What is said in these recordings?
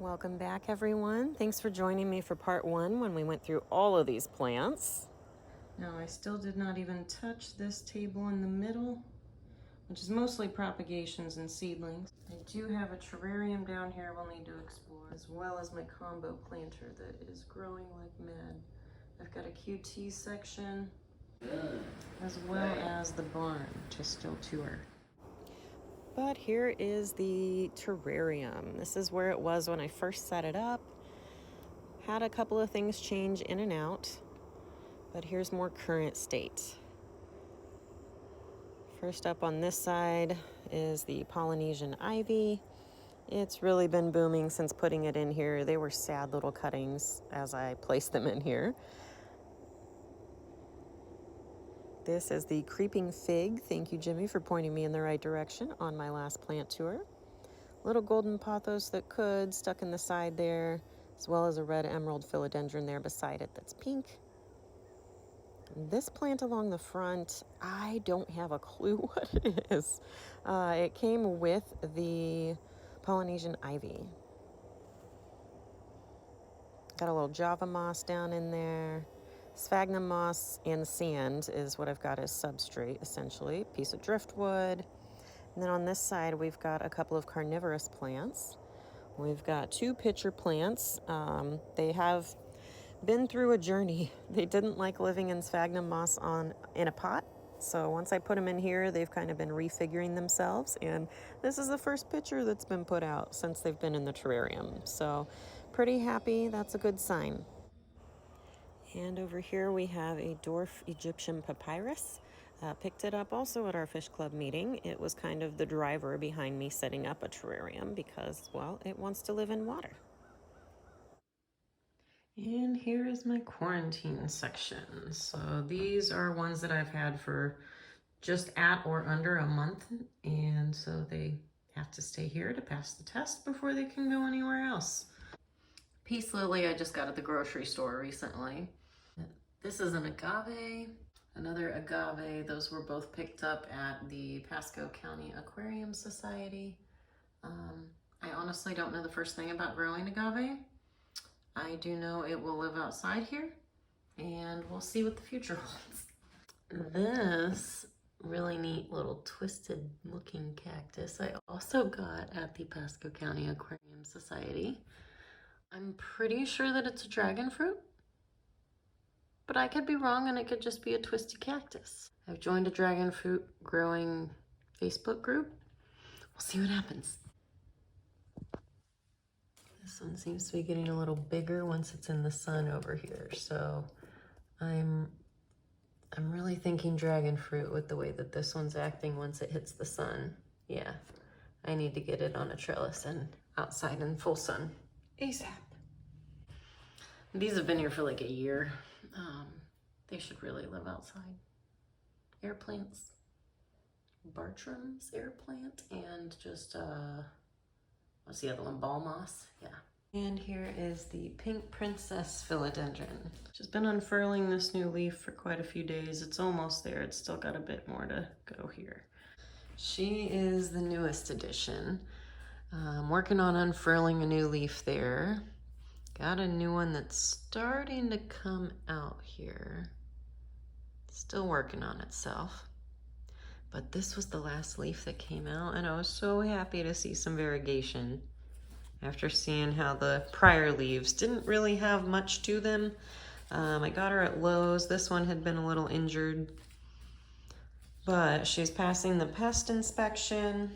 Welcome back, everyone. Thanks for joining me for part one when we went through all of these plants. Now, I still did not even touch this table in the middle, which is mostly propagations and seedlings. I do have a terrarium down here we'll need to explore, as well as my combo planter that is growing like mad. I've got a QT section, as well as the barn to still tour. But here is the terrarium. This is where it was when I first set it up. Had a couple of things change in and out, but here's more current state. First up on this side is the Polynesian ivy. It's really been booming since putting it in here. They were sad little cuttings as I placed them in here. This is the creeping fig. Thank you, Jimmy, for pointing me in the right direction on my last plant tour. Little golden pothos that could stuck in the side there, as well as a red emerald philodendron there beside it that's pink. This plant along the front, I don't have a clue what it is. It came with the Polynesian ivy. Got a little java moss down in there. Sphagnum moss and sand is what I've got as substrate, essentially. Piece of driftwood. And then on this side, we've got a couple of carnivorous plants. We've got two pitcher plants. They have been through a journey. They didn't like living in sphagnum moss in a pot. So once I put them in here, they've kind of been refiguring themselves. And this is the first pitcher that's been put out since they've been in the terrarium. So pretty happy. That's a good sign. And over here we have a dwarf Egyptian papyrus. Picked it up also at our fish club meeting. It was kind of the driver behind me setting up a terrarium because, well, it wants to live in water. And here is my quarantine section. So these are ones that I've had for just at or under a month. And so they have to stay here to pass the test before they can go anywhere else. Peace lily I just got at the grocery store recently. This is an agave, another agave. Those were both picked up at the Pasco County Aquarium Society. I honestly don't know the first thing about growing agave. I do know it will live outside here, and we'll see what the future holds. This really neat little twisted looking cactus I also got at the Pasco County Aquarium Society. I'm pretty sure that it's a dragon fruit, but I could be wrong and it could just be a twisty cactus. I've joined a dragon fruit growing Facebook group. We'll see what happens. This one seems to be getting a little bigger once it's in the sun over here. So I'm really thinking dragon fruit with the way that this one's acting once it hits the sun. Yeah, I need to get it on a trellis and outside in full sun ASAP. These have been here for like a year. They should really live outside. Airplants, Bartram's airplant, and just, what's the other one? Ball moss, yeah. And here is the pink princess philodendron. She's been unfurling this new leaf for quite a few days. It's almost there. It's still got a bit more to go here. She is the newest addition. I'm working on unfurling a new leaf there. Got a new one that's starting to come out here. Still working on itself. But this was the last leaf that came out, and I was so happy to see some variegation after seeing how the prior leaves didn't really have much to them. I got her at Lowe's. This one had been a little injured, but she's passing the pest inspection.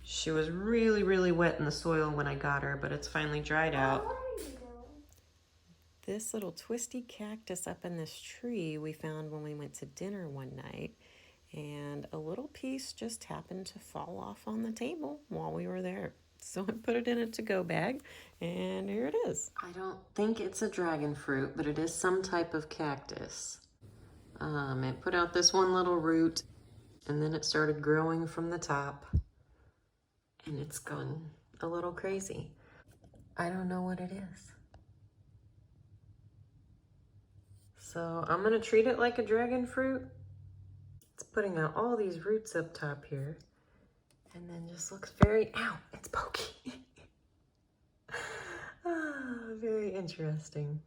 She was really, really wet in the soil when I got her, but it's finally dried out. This little twisty cactus up in this tree we found when we went to dinner one night, and a little piece just happened to fall off on the table while we were there. So I put it in a to-go bag, and here it is. I don't think it's a dragon fruit, but it is some type of cactus. It put out this one little root, and then it started growing from the top. And it's gone a little crazy. I don't know what it is. So I'm gonna treat it like a dragon fruit. It's putting out all these roots up top here. And then just looks very, ow, it's pokey. interesting.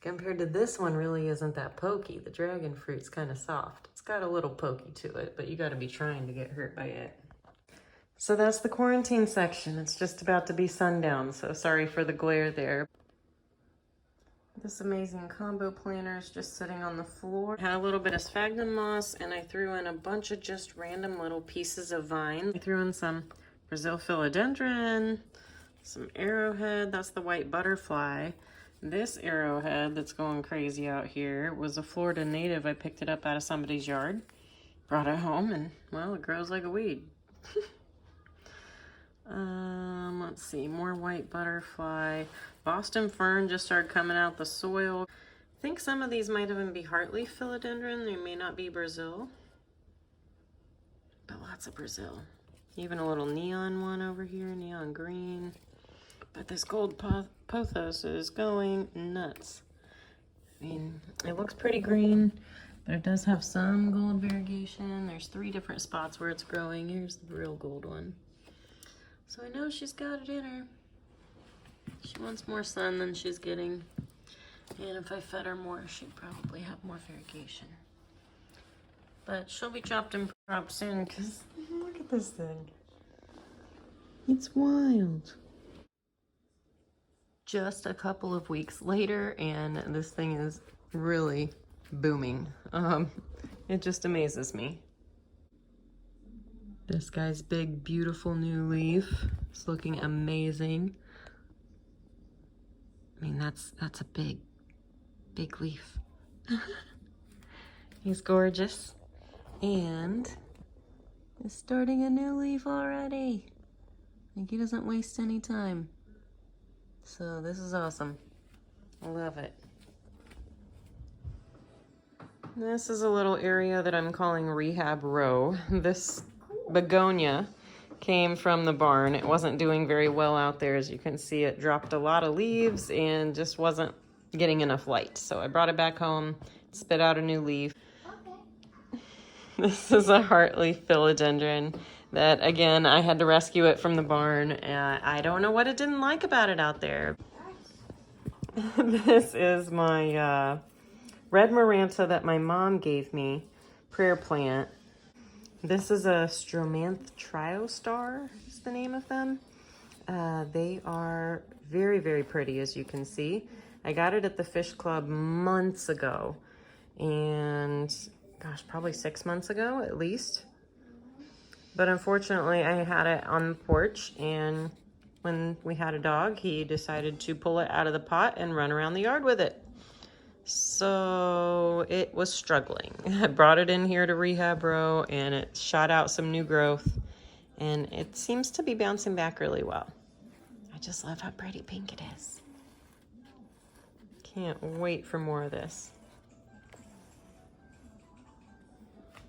Compared to this one, really isn't that pokey. The dragon fruit's kind of soft. It's got a little pokey to it, but you got to be trying to get hurt by it. So that's the quarantine section. It's just about to be sundown, so sorry for the glare there. This amazing combo planter is just sitting on the floor. Had a little bit of sphagnum moss, and I threw in a bunch of just random little pieces of vine. I threw in some Brazil philodendron, some arrowhead, that's the white butterfly. This arrowhead that's going crazy out here was a Florida native. I picked it up out of somebody's yard, brought it home, and well, it grows like a weed. Let's see, more white butterfly. Boston fern just started coming out the soil. I think some of these might even be heartleaf philodendron. They may not be Brazil, but lots of Brazil. Even a little neon one over here, neon green. But this gold pothos is going nuts. I mean, it looks pretty green, but it does have some gold variegation. There's 3 different spots where it's growing. Here's the real gold one. So I know she's got it in her. She wants more sun than she's getting. And if I fed her more, she'd probably have more variegation. But she'll be chopped and propped soon, because look at this thing. It's wild. Just a couple of weeks later, and this thing is really booming. It just amazes me. This guy's big, beautiful new leaf. It's looking amazing. I mean, that's a big leaf. He's gorgeous. And is starting a new leaf already. Like, he doesn't waste any time. So this is awesome. I love it. This is a little area that I'm calling Rehab Row. This begonia came from the barn. It wasn't doing very well out there. As you can see, it dropped a lot of leaves and just wasn't getting enough light. So I brought it back home, spit out a new leaf. Okay. This is a heartleaf philodendron that, again, I had to rescue it from the barn. I don't know what it didn't like about it out there. This is my red maranta that my mom gave me, prayer plant. This is a Stromanth triostar is the name of them. They are very, very pretty, as you can see. I got it at the fish club months ago, and gosh, probably 6 months ago at least. But unfortunately, I had it on the porch, and when we had a dog, he decided to pull it out of the pot and run around the yard with it. So it was struggling. I brought it in here to Rehab Row, and it shot out some new growth, and it seems to be bouncing back really well. I just love how pretty pink it is. Can't wait for more of this.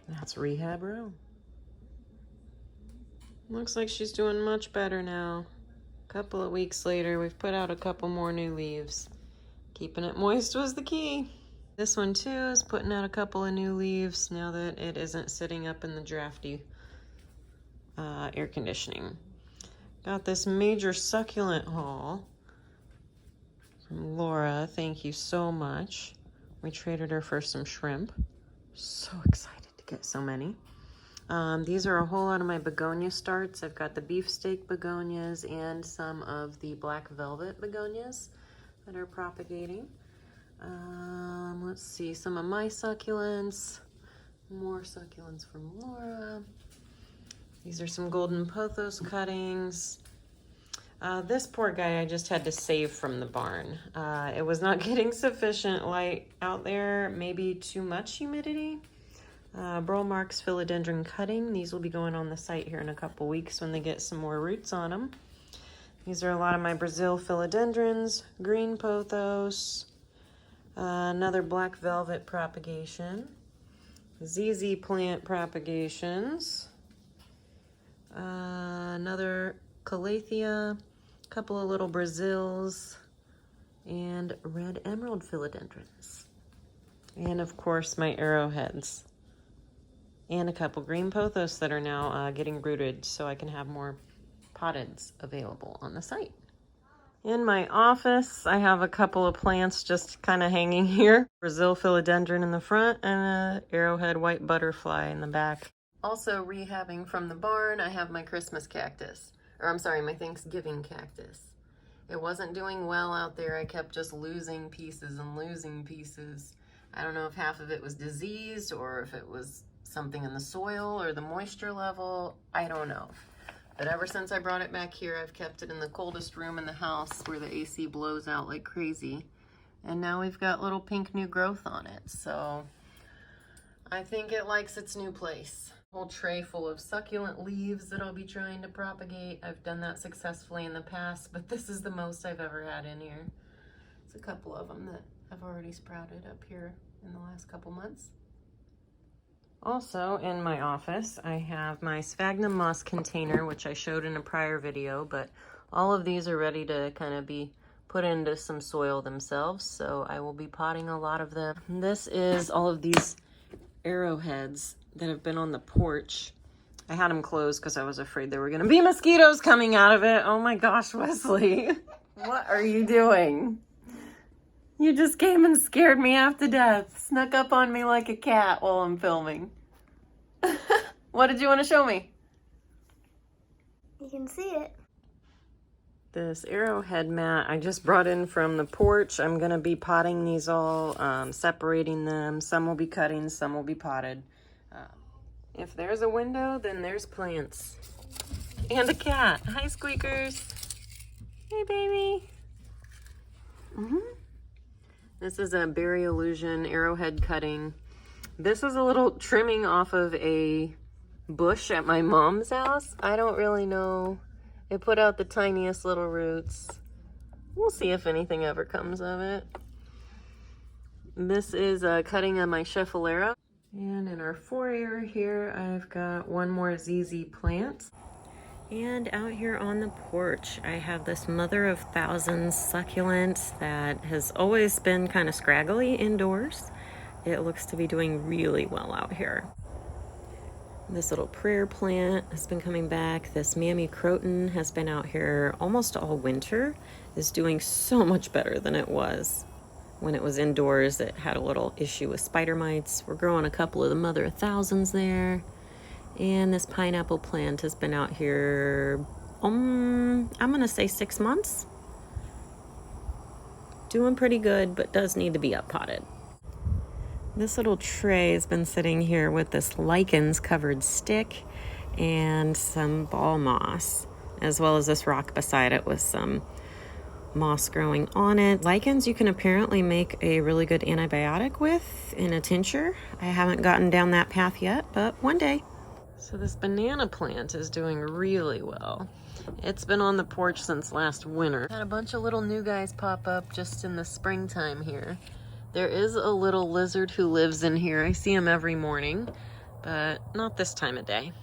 That's Rehab Row. Looks like she's doing much better now. A couple of weeks later, we've put out a couple more new leaves. Keeping it moist was the key. This one too is putting out a couple of new leaves now that it isn't sitting up in the drafty air conditioning. Got this major succulent haul from Laura. Thank you so much. We traded her for some shrimp. So excited to get so many. These are a whole lot of my begonia starts. I've got the beefsteak begonias and some of the black velvet begonias that are propagating. Let's see, some of my succulents. More succulents from Laura. These are some golden pothos cuttings. This poor guy I just had to save from the barn. It was not getting sufficient light out there, maybe too much humidity. Mark's philodendron cutting. These will be going on the site here in a couple weeks when they get some more roots on them. These are a lot of my Brazil philodendrons, green pothos, another black velvet propagation, zzplant propagations, another calathea, a couple of little Brazils, and red emerald philodendrons. And of course my arrowheads. And a couple green pothos that are now getting rooted so I can have more potteds available on the site. In my office, I have a couple of plants just kind of hanging here. Brazil philodendron in the front and a arrowhead white butterfly in the back. Also rehabbing from the barn, I have my Christmas cactus. Or I'm sorry, my Thanksgiving cactus. It wasn't doing well out there. I kept just losing pieces and losing pieces. I don't know if half of it was diseased or if it was something in the soil or the moisture level. I don't know. But ever since I brought it back here, I've kept it in the coldest room in the house where the AC blows out like crazy. And now we've got little pink new growth on it. So I think it likes its new place. Whole tray full of succulent leaves that I'll be trying to propagate. I've done that successfully in the past, but this is the most I've ever had in here. It's a couple of them that have already sprouted up here in the last couple months. Also in my office, I have my sphagnum moss container, which I showed in a prior video, but all of these are ready to kind of be put into some soil themselves, so I will be potting a lot of them. This is all of these arrowheads that have been on the porch. I had them closed because I was afraid there were going to be mosquitoes coming out of it. Oh my gosh, Wesley. What are you doing? You just came and scared me half to death. Snuck up on me like a cat while I'm filming. What did you want to show me? You can see it. This arrowhead mat I just brought in from the porch. I'm going to be potting these all, separating them. Some will be cutting, some will be potted. If there's a window, then there's plants. And a cat. Hi, Squeakers. Hey, baby. This is a berry illusion arrowhead cutting. This is a little trimming off of a bush at my mom's house. I don't really know. It put out the tiniest little roots. We'll see if anything ever comes of it. This is a cutting of my zzplant. And in our foyer here, I've got one more zzplant. And out here on the porch, I have this mother of thousands succulent that has always been kind of scraggly indoors. It looks to be doing really well out here. This little prayer plant has been coming back. This mameycroton has been out here almost all winter. Is doing so much better than it was when it was indoors. It had a little issue with spider mites. We're growing a couple of the mother of thousands there. And this pineapple plant has been out here, I'm gonna say 6 months. Doing pretty good, but does need to be up potted. This little tray has been sitting here with this lichens covered stick and some ball moss, as well as this rock beside it with some moss growing on it. Lichens you can apparently make a really good antibiotic with in a tincture. I haven't gotten down that path yet, but one day. So this banana plant is doing really well. It's been on the porch since last winter. Had a bunch of little new guys pop up just in the springtime here. There is a little lizard who lives in here. I see him every morning, but not this time of day.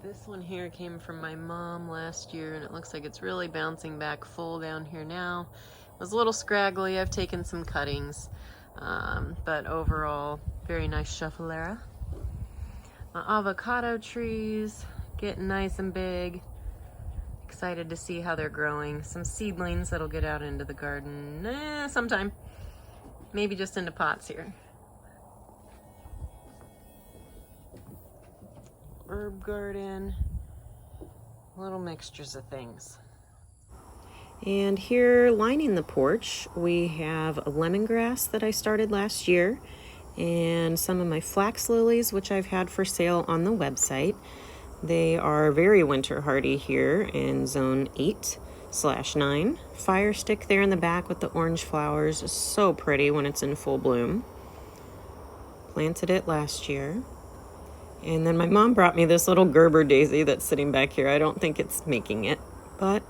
This one here came from my mom last year, and it looks like it's really bouncing back full down here now. It was a little scraggly. I've taken some cuttings. But overall, very nice zzplant. My avocado trees getting nice and big. Excited to see how they're growing. Some seedlings that'll get out into the garden sometime. Maybe just into pots here. Herb garden. Little mixtures of things. And here lining the porch, we have a lemongrass that I started last year and some of my flax lilies, which I've had for sale on the website. They are very winter hardy here in zone 8/9. Fire stick there in the back with the orange flowers is so pretty when it's in full bloom. Planted it last year. And then my mom brought me this little Gerber daisy that's sitting back here. I don't think it's making it, but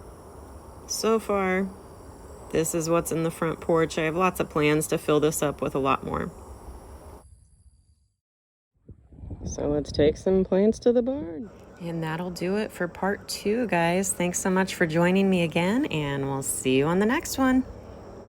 so far, this is what's in the front porch. I have lots of plans to fill this up with a lot more. So let's take some plants to the barn. And that'll do it for part 2, guys. Thanks so much for joining me again, and we'll see you on the next one.